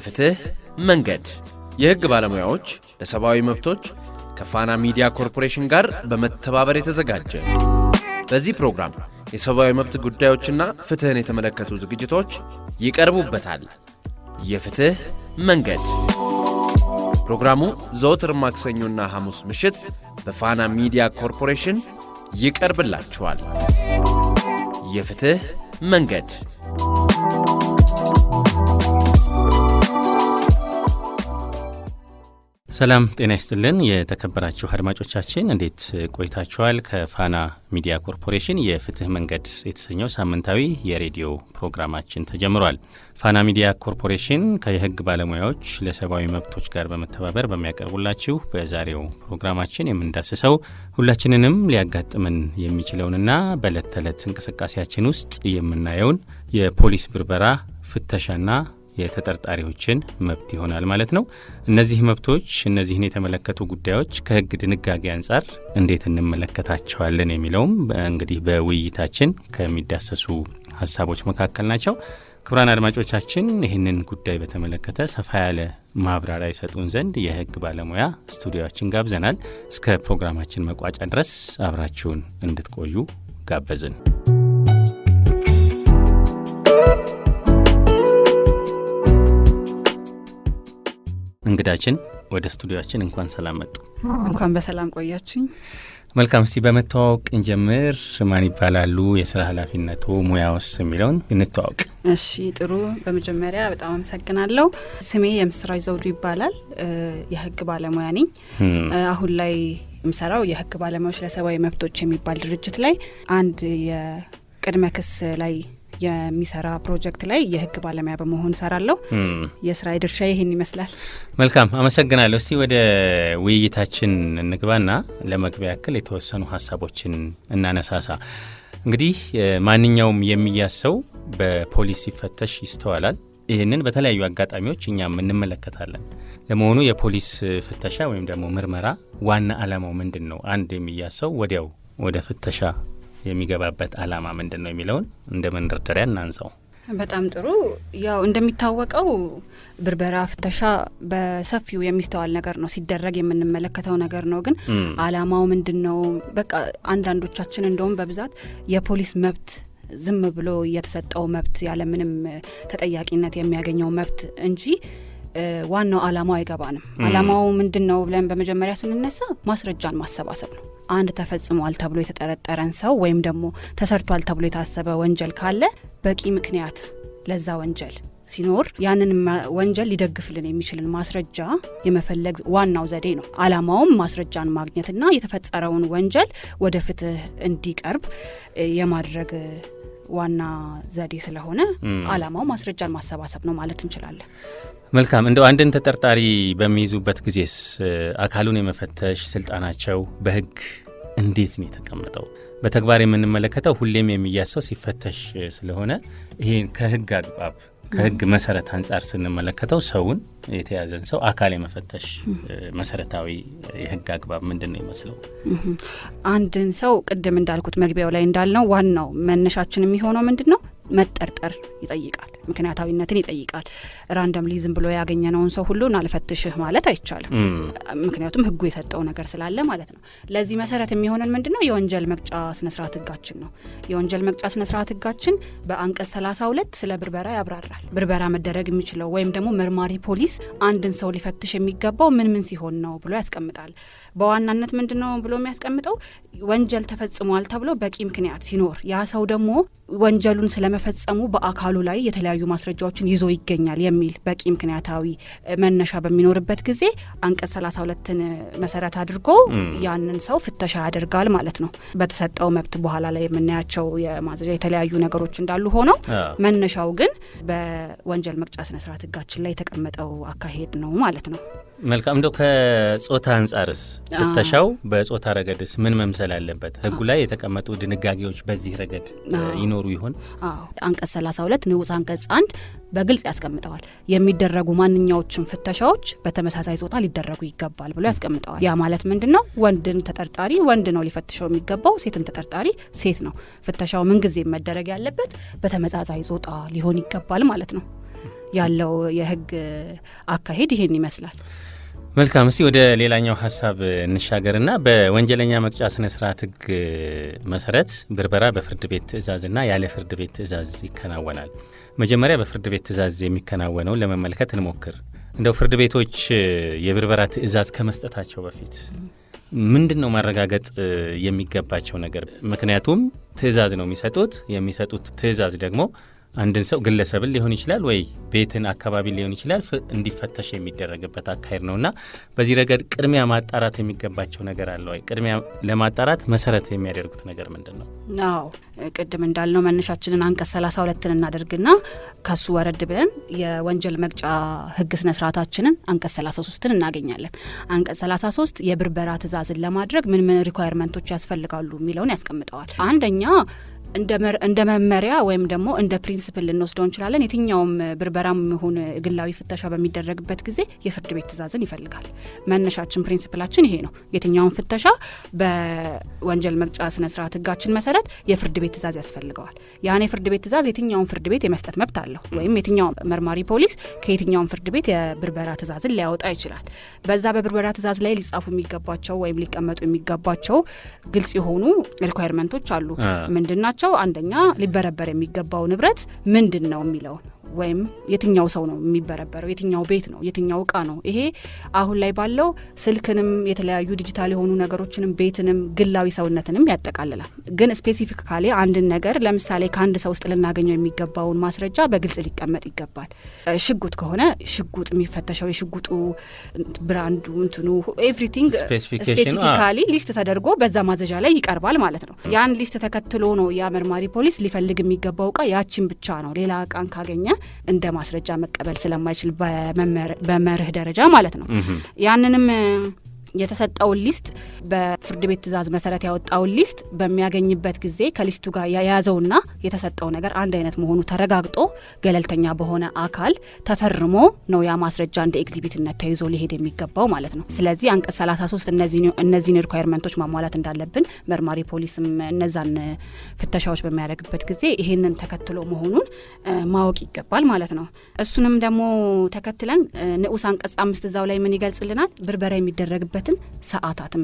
የፍትህ መንገድ የህግ ባለሙያዎች ለሰብአዊ መብቶች ከፋና ሚዲያ ኮርፖሬሽን ጋር በመተባበር የተዘጋጀ። በዚህ ፕሮግራም የሰብአዊ መብት ጉዳዮችና ፍትህን የተመለከቱ ዝግጅቶች ይቀርቡበታል። የፍትህ መንገድ ፕሮግራሙ ዘወትር ማክሰኞና ሐሙስ ምሽት በፋና ሚዲያ ኮርፖሬሽን ይቀርብላችኋል። የፍትህ መንገድ ሰላም ጤና ይስጥልን። የተከበራችሁ አድማጮቻችን እንዴት ቆይታችኋል? ከፋና ሚዲያ ኮርፖሬሽን የፍትህ መንገድ የተሰኘው ሳምንታዊ የሬዲዮ ፕሮግራማችን ተጀምሯል። ፋና ሚዲያ ኮርፖሬሽን ከየህግ ባለሙያዎች ለሰብአዊ መብቶች ጋር በመተባበር በሚያቀርቡላችሁ በዛሬው ፕሮግራማችን የምንዳስሰው ሁላችንንም ሊያጋጥመን የሚችለውንና በዕለት ተዕለት እንቅስቃሴያችን ውስጥ የምናየውን የፖሊስ ብርበራ፣ ፍተሻና የተጠርጣሪዎችን መብት ይሆናል ማለት ነው። እነዚህ መብቶች እነዚህን የተመለከቱ ጉዳዮች ከህግ ድንጋጌ አንጻር እንዴት እንመለከታቸዋለን የሚለውም እንግዲህ በውይይታችን ከሚዳሰሱ ሀሳቦች መካከል ናቸው። ክቡራን አድማጮቻችን ይህንን ጉዳይ በተመለከተ ሰፋ ያለ ማብራሪያ ይሰጡን ዘንድ የህግ ባለሙያ ስቱዲዮአችን ጋብዘናል። እስከ ፕሮግራማችን መቋጫ ድረስ አብራችሁን እንድትቆዩ ጋበዝን። እንግዳችን ወደ ስቱዲዮአችን እንኳን ሰላም መጡ። እንኳን በሰላም ቆያችሁኝ። መልካም። እስቲ በመተዋወቅ እንጀምር። ማን ይባላሉ? የስራ ኃላፊነቱ፣ ሙያውስ የሚለውን እንተዋወቅ። እሺ፣ ጥሩ። በመጀመሪያ በጣም አመሰግናለሁ። ስሜ የምስራች ዘውዱ ይባላል። የህግ ባለሙያ ነኝ። አሁን ላይ የምሰራው የህግ ባለሙያዎች ለሰብአዊ መብቶች የሚባል ድርጅት ላይ አንድ የቅድመ ክስ ላይ የሚሰራ ፕሮጀክት ላይ የህግ ባለሙያ በመሆን ሰራለሁ። የስራ ድርሻ ይሄን ይመስላል። መልካም፣ አመሰግናለሁ። እስቲ ወደ ውይይታችን እንግባና ለመግቢያ ያክል የተወሰኑ ሀሳቦችን እናነሳሳ። እንግዲህ ማንኛውም የሚያዝ ሰው በፖሊስ ሲፈተሽ ይስተዋላል። ይህንን በተለያዩ አጋጣሚዎች እኛም እንመለከታለን። ለመሆኑ የፖሊስ ፍተሻ ወይም ደግሞ ምርመራ ዋና ዓላማው ምንድን ነው? አንድ የሚያዝ ሰው ወዲያው ወደ ፍተሻ የሚገባበት ዓላማ ምንድን ነው የሚለውን እንደ መንደርደሪያ እናንሳው። በጣም ጥሩ። ያው እንደሚታወቀው ብርበራ፣ ፍተሻ በሰፊው የሚስተዋል ነገር ነው፣ ሲደረግ የምንመለከተው ነገር ነው። ግን ዓላማው ምንድን ነው? በቃ አንዳንዶቻችን እንደውም በብዛት የፖሊስ መብት ዝም ብሎ የተሰጠው መብት ያለምንም ተጠያቂነት የሚያገኘው መብት እንጂ ዋናው ዓላማው አይገባንም። ዓላማው ምንድን ነው ብለን በመጀመሪያ ስንነሳ ማስረጃን ማሰባሰብ ነው። አንድ ተፈጽሟል ተብሎ የተጠረጠረን ሰው ወይም ደግሞ ተሰርቷል ተብሎ የታሰበ ወንጀል ካለ በቂ ምክንያት ለዛ ወንጀል ሲኖር ያንን ወንጀል ሊደግፍልን የሚችልን ማስረጃ የመፈለግ ዋናው ዘዴ ነው። ዓላማውም ማስረጃን ማግኘትና የተፈጸረውን ወንጀል ወደ ፍትህ እንዲቀርብ የማድረግ ዋና ዘዴ ስለሆነ ዓላማው ማስረጃን ማሰባሰብ ነው ማለት እንችላለን። መልካም። እንደው አንድን ተጠርጣሪ በሚይዙበት ጊዜስ አካሉን የመፈተሽ ስልጣናቸው በህግ እንዴት ነው የተቀመጠው? በተግባር የምንመለከተው ሁሌም የሚያሰው ሲፈተሽ ስለሆነ ይሄን ከህግ አግባብ ከህግ መሰረት አንጻር ስንመለከተው ሰውን የተያዘን ሰው አካል የመፈተሽ መሰረታዊ የህግ አግባብ ምንድን ነው ይመስለው? አንድን ሰው ቅድም እንዳልኩት መግቢያው ላይ እንዳልነው ዋናው መነሻችን የሚሆነው ምንድን ነው? መጠርጠር ይጠይቃል፣ ምክንያታዊነትን ይጠይቃል። ራንደምሊ ዝም ብሎ ያገኘነውን ሰው ሁሉ አልፈትሽህ ማለት አይቻልም። ምክንያቱም ህጉ የሰጠው ነገር ስላለ ማለት ነው። ለዚህ መሰረት የሚሆነን ምንድነው? የወንጀል መቅጫ ስነስርዓት ህጋችን ነው። የወንጀል መቅጫ ስነስርዓት ህጋችን በአንቀጽ 32 ስለ ብርበራ ያብራራል። ብርበራ መደረግ የሚችለው ወይም ደግሞ መርማሪ ፖሊስ አንድን ሰው ሊፈትሽ የሚገባው ምን ምን ሲሆን ነው ብሎ ያስቀምጣል። በዋናነት ምንድነው ብሎ የሚያስቀምጠው? ወንጀል ተፈጽሟል ተብሎ በቂ ምክንያት ሲኖር፣ ያ ሰው ደግሞ ወንጀሉን ስለመፈጸሙ በአካሉ ላይ የተለያዩ ማስረጃዎችን ይዞ ይገኛል የሚል በቂ ምክንያታዊ መነሻ በሚኖርበት ጊዜ አንቀጽ 32ን መሰረት አድርጎ ያንን ሰው ፍተሻ ያደርጋል ማለት ነው። በተሰጠው መብት በኋላ ላይ የምናያቸው የማዘዣ የተለያዩ ነገሮች እንዳሉ ሆነው መነሻው ግን በወንጀል መቅጫ ስነስርዓት ህጋችን ላይ የተቀመጠው አካሄድ ነው ማለት ነው። መልካም። እንደው ከጾታ አንጻርስ ፍተሻው በጾታ ረገድስ ምን መምሰል አለበት? ህጉ ላይ የተቀመጡ ድንጋጌዎች በዚህ ረገድ ይኖሩ ይሆን? አንቀጽ 32 ንዑስ አንቀጽ 1 በግልጽ ያስቀምጠዋል። የሚደረጉ ማንኛዎቹም ፍተሻዎች በተመሳሳይ ጾታ ሊደረጉ ይገባል ብሎ ያስቀምጠዋል። ያ ማለት ምንድነው? ወንድን ተጠርጣሪ ወንድ ነው ሊፈትሸው የሚገባው፣ ሴትን ተጠርጣሪ ሴት ነው። ፍተሻው ምን ጊዜ መደረግ ያለበት በተመሳሳይ ጾታ ሊሆን ይገባል ማለት ነው። ያለው የህግ አካሄድ ይሄን ይመስላል። መልካም። እስቲ ወደ ሌላኛው ሀሳብ እንሻገርና በወንጀለኛ መቅጫ ስነ ስርዓት ህግ መሰረት ብርበራ በፍርድ ቤት ትዕዛዝና ያለ ፍርድ ቤት ትዕዛዝ ይከናወናል። መጀመሪያ በፍርድ ቤት ትዕዛዝ የሚከናወነውን ለመመልከት እንሞክር። እንደው ፍርድ ቤቶች የብርበራ ትዕዛዝ ከመስጠታቸው በፊት ምንድን ነው ማረጋገጥ የሚገባቸው ነገር? ምክንያቱም ትዕዛዝ ነው የሚሰጡት ትዕዛዝ ደግሞ አንድን ሰው ግለሰብን ሊሆን ይችላል ወይ ቤትን አካባቢ ሊሆን ይችላል እንዲፈተሽ የሚደረግበት አካሄድ ነውና በዚህ ረገድ ቅድሚያ ማጣራት የሚገባቸው ነገር አለ ወይ? ቅድሚያ ለማጣራት መሰረት የሚያደርጉት ነገር ምንድን ነው? አዎ ቅድም እንዳልነው መነሻችንን አንቀጽ 32ን እናደርግና ከሱ ወረድ ብለን የወንጀል መቅጫ ህግ ስነ ስርዓታችንን አንቀጽ 33ን እናገኛለን። አንቀጽ 33 የብርበራ ትዕዛዝን ለማድረግ ምን ሪኳየርመንቶች ያስፈልጋሉ የሚለውን ያስቀምጠዋል። አንደኛ እንደ መመሪያ ወይም ደግሞ እንደ ፕሪንሲፕል ልንወስደው እንችላለን። የትኛውም ብርበራም ሆነ ግላዊ ፍተሻ በሚደረግበት ጊዜ የፍርድ ቤት ትዕዛዝን ይፈልጋል። መነሻችን ፕሪንሲፕላችን ይሄ ነው። የትኛውም ፍተሻ በወንጀል መቅጫ ስነ ስርዓት ህጋችን መሰረት የፍርድ ቤት ትዕዛዝ ያስፈልገዋል። ያን የፍርድ ቤት ትዕዛዝ የትኛውም ፍርድ ቤት የመስጠት መብት አለው፣ ወይም የትኛውም መርማሪ ፖሊስ ከየትኛውም ፍርድ ቤት የብርበራ ትዕዛዝን ሊያወጣ ይችላል። በዛ በብርበራ ትዕዛዝ ላይ ሊጻፉ የሚገባቸው ወይም ሊቀመጡ የሚገባቸው ግልጽ የሆኑ ሪኳየርመንቶች አሉ። ምንድናቸው? አንደኛ ሊበረበር የሚገባው ንብረት ምንድን ነው የሚለው ወይም የትኛው ሰው ነው የሚበረበረው፣ የትኛው ቤት ነው፣ የትኛው እቃ ነው። ይሄ አሁን ላይ ባለው ስልክንም የተለያዩ ዲጂታል የሆኑ ነገሮችንም ቤትንም ግላዊ ሰውነትንም ያጠቃልላል። ግን ስፔሲፊካሊ አንድን ነገር ለምሳሌ ከአንድ ሰው ውስጥ ልናገኘው የሚገባውን ማስረጃ በግልጽ ሊቀመጥ ይገባል። ሽጉጥ ከሆነ ሽጉጥ የሚፈተሸው የሽጉጡ ብራንዱ እንትኑ ኤቭሪቲንግ ስፔሲፊካሊ ሊስት ተደርጎ በዛ ማዘዣ ላይ ይቀርባል ማለት ነው። ያን ሊስት ተከትሎ ነው ያ መርማሪ ፖሊስ ሊፈልግ የሚገባው እቃ ያችን ብቻ ነው። ሌላ እቃን ካገኘ እንደ ማስረጃ መቀበል ስለማይችል በመርህ ደረጃ ማለት ነው። ያንንም የተሰጠውን ሊስት በፍርድ ቤት ትዕዛዝ መሰረት ያወጣውን ሊስት በሚያገኝበት ጊዜ ከሊስቱ ጋር የያዘውና የተሰጠው ነገር አንድ አይነት መሆኑ ተረጋግጦ ገለልተኛ በሆነ አካል ተፈርሞ ነው ያ ማስረጃ እንደ ኤግዚቢትነት ተይዞ ሊሄድ የሚገባው ማለት ነው። ስለዚህ አንቀጽ 33 እነዚህን ሪኳየርመንቶች ማሟላት እንዳለብን መርማሪ ፖሊስም እነዛን ፍተሻዎች በሚያደርግበት ጊዜ ይሄንን ተከትሎ መሆኑን ማወቅ ይገባል ማለት ነው። እሱንም ደግሞ ተከትለን ንዑስ አንቀጽ 5 እዛው ላይ ምን ይገልጽልናል? ብርበራ የሚደረግበት ሰዓታትም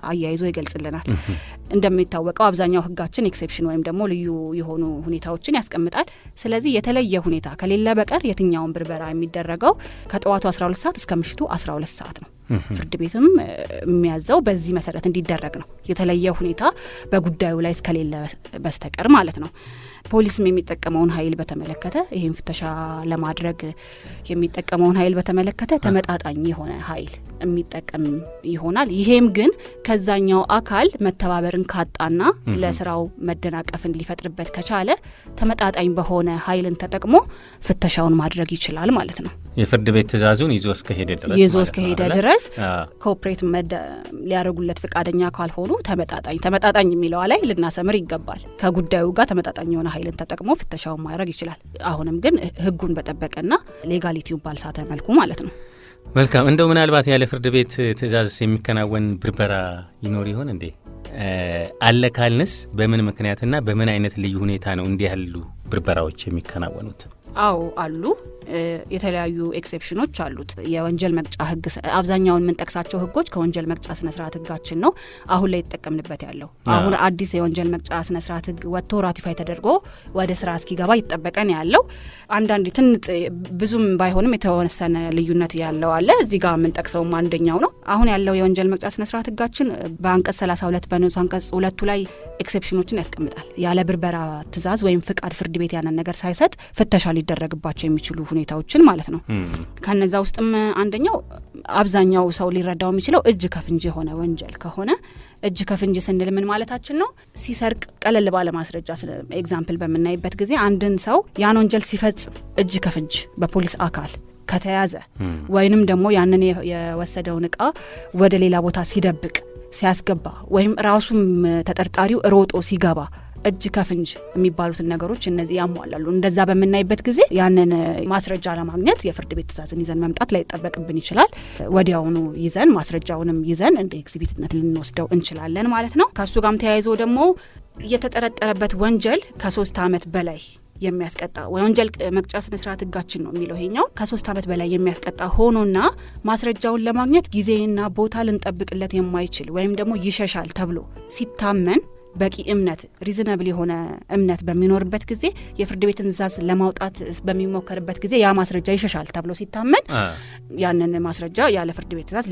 አያይዞ ይገልጽልናል። እንደሚታወቀው አብዛኛው ህጋችን ኤክሴፕሽን ወይም ደግሞ ልዩ የሆኑ ሁኔታዎችን ያስቀምጣል። ስለዚህ የተለየ ሁኔታ ከሌለ በቀር የትኛውን ብርበራ የሚደረገው ከጠዋቱ 12 ሰዓት እስከ ምሽቱ 12 ሰዓት ነው። ፍርድ ቤትም የሚያዘው በዚህ መሰረት እንዲደረግ ነው። የተለየ ሁኔታ በጉዳዩ ላይ እስከሌለ በስተቀር ማለት ነው። ፖሊስም የሚጠቀመውን ኃይል በተመለከተ ይህን ፍተሻ ለማድረግ የሚጠቀመውን ኃይል በተመለከተ ተመጣጣኝ የሆነ ኃይል የሚጠቀም ይሆናል። ይሄም ግን ከዛኛው አካል መተባበርን ካጣና ለስራው መደናቀፍን ሊፈጥርበት ከቻለ ተመጣጣኝ በሆነ ኃይልን ተጠቅሞ ፍተሻውን ማድረግ ይችላል ማለት ነው። የፍርድ ቤት ትዕዛዙን ይዞ እስከሄደ ድረስ ኮኦፕሬት ሊያደርጉለት ፈቃደኛ ካልሆኑ ተመጣጣኝ የሚለዋ ላይ ልናሰምር ይገባል። ከጉዳዩ ጋር ተመጣጣኝ የሆነ ኃይልን ተጠቅሞ ፍተሻውን ማድረግ ይችላል። አሁንም ግን ህጉን በጠበቀና ሌጋሊቲውን ባልሳተ መልኩ ማለት ነው። መልካም። እንደው ምናልባት ያለ ፍርድ ቤት ትዕዛዝ የሚከናወን ብርበራ ይኖር ይሆን እንዴ? አለ ካልንስ በምን ምክንያትና በምን አይነት ልዩ ሁኔታ ነው እንዲህ ያሉ ብርበራዎች የሚከናወኑት? አዎ አሉ። የተለያዩ ኤክሴፕሽኖች አሉት። የወንጀል መቅጫ ህግ አብዛኛውን የምንጠቅሳቸው ህጎች ከወንጀል መቅጫ ስነ ስርዓት ህጋችን ነው አሁን ላይ የተጠቀምንበት ያለው። አሁን አዲስ የወንጀል መቅጫ ስነ ስርዓት ህግ ወጥቶ ራቲፋይ ተደርጎ ወደ ስራ እስኪገባ ይጠበቀን ያለው አንዳንድ ብዙም ባይሆንም የተወሰነ ልዩነት ያለው አለ። እዚህ ጋር የምንጠቅሰውም አንደኛው ነው። አሁን ያለው የወንጀል መቅጫ ስነ ስርዓት ህጋችን በአንቀጽ 32 በንዑስ አንቀጽ 2 ላይ ኤክሴፕሽኖችን ያስቀምጣል። ያለ ብርበራ ትዕዛዝ ወይም ፍቃድ ፍርድ ቤት ያንን ነገር ሳይሰጥ ፍተሻ ሊደረግባቸው የሚችሉ ሁኔታዎችን ማለት ነው። ከነዛ ውስጥም አንደኛው አብዛኛው ሰው ሊረዳው የሚችለው እጅ ከፍንጅ የሆነ ወንጀል ከሆነ እጅ ከፍንጅ ስንል ምን ማለታችን ነው? ሲሰርቅ ቀለል ባለ ማስረጃ ኤግዛምፕል በምናይበት ጊዜ አንድን ሰው ያን ወንጀል ሲፈጽም እጅ ከፍንጅ በፖሊስ አካል ከተያዘ ወይንም ደግሞ ያንን የወሰደውን እቃ ወደ ሌላ ቦታ ሲደብቅ ሲያስገባ ወይም ራሱም ተጠርጣሪው ሮጦ ሲገባ እጅ ከፍንጅ የሚባሉትን ነገሮች እነዚህ ያሟላሉ። እንደዛ በምናይበት ጊዜ ያንን ማስረጃ ለማግኘት የፍርድ ቤት ትዕዛዝን ይዘን መምጣት ላይ ይጠበቅብን ይችላል። ወዲያውኑ ይዘን ማስረጃውንም ይዘን እንደ ኤግዚቢትነት ልንወስደው እንችላለን ማለት ነው። ከሱ ጋርም ተያይዞ ደግሞ የተጠረጠረበት ወንጀል ከ3 ዓመት በላይ የሚያስቀጣ ወንጀል መቅጫ ስነ ስርዓት ህጋችን ነው የሚለው ይሄኛው ከ3 ዓመት በላይ የሚያስቀጣ ሆኖና ማስረጃውን ለማግኘት ጊዜና ቦታ ልንጠብቅለት የማይችል ወይም ደግሞ ይሸሻል ተብሎ ሲታመን በቂ እምነት ሪዝነብል የሆነ እምነት በሚኖርበት ጊዜ የፍርድ ቤት ትዕዛዝ ለማውጣት በሚሞከርበት ጊዜ ያ ማስረጃ ይሸሻል ተብሎ ሲታመን ያንን ማስረጃ ያለ ፍርድ ቤት ትዕዛዝ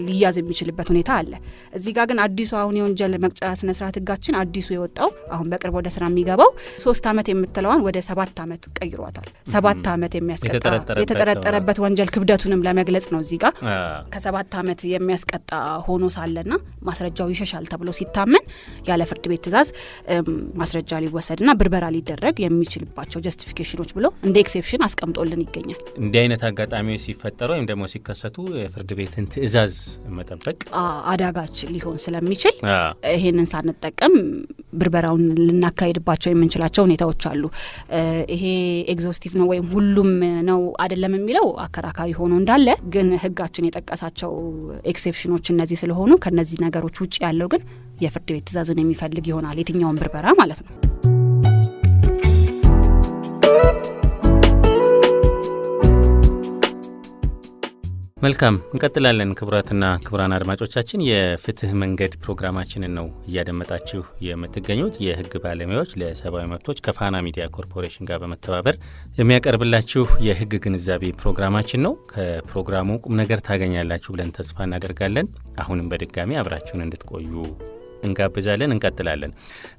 ሊያዝ የሚችልበት ሁኔታ አለ። እዚህ ጋር ግን አዲሱ አሁን የወንጀል መቅጫ ስነ ስርዓት ህጋችን አዲሱ የወጣው አሁን በቅርብ ወደ ስራ የሚገባው 3 ዓመት የምትለዋን ወደ 7 ዓመት ቀይሯታል። 7 ዓመት የሚያስቀጣ የተጠረጠረበት ወንጀል ክብደቱንም ለመግለጽ ነው። እዚህ ጋር ከ7 ዓመት የሚያስቀጣ ሆኖ ሳለና ማስረጃው ይሸሻል ተብሎ ሲታመን ያለ ፍርድ ቤት ትዕዛዝ ማስረጃ ሊወሰድና ብርበራ ሊደረግ የሚችልባቸው ጀስቲፊኬሽኖች ብሎ እንደ ኤክሴፕሽን አስቀምጦልን ይገኛል። እንዲህ አይነት አጋጣሚዎች ሲፈጠሩ ወይም ደግሞ ሲከሰቱ የፍርድ ቤትን ትዕዛዝ መጠበቅ አዳጋች ሊሆን ስለሚችል ይሄንን ሳንጠቀም ብርበራውን ልናካሄድባቸው የምንችላቸው ሁኔታዎች አሉ። ይሄ ኤግዞስቲቭ ነው ወይም ሁሉም ነው አይደለም የሚለው አከራካሪ ሆኖ እንዳለ ግን ህጋችን የጠቀሳቸው ኤክሴፕሽኖች እነዚህ ስለሆኑ ከነዚህ ነገሮች ውጭ ያለው ግን የፍርድ ቤት ትዕዛዝን የሚፈልግ ይሆናል የትኛውን ብርበራ ማለት ነው። መልካም እንቀጥላለን። ክቡራትና ክቡራን አድማጮቻችን የፍትህ መንገድ ፕሮግራማችንን ነው እያደመጣችሁ የምትገኙት። የህግ ባለሙያዎች ለሰብአዊ መብቶች ከፋና ሚዲያ ኮርፖሬሽን ጋር በመተባበር የሚያቀርብላችሁ የህግ ግንዛቤ ፕሮግራማችን ነው። ከፕሮግራሙ ቁም ነገር ታገኛላችሁ ብለን ተስፋ እናደርጋለን። አሁንም በድጋሚ አብራችሁን እንድትቆዩ እንጋብዛለን። እንቀጥላለን።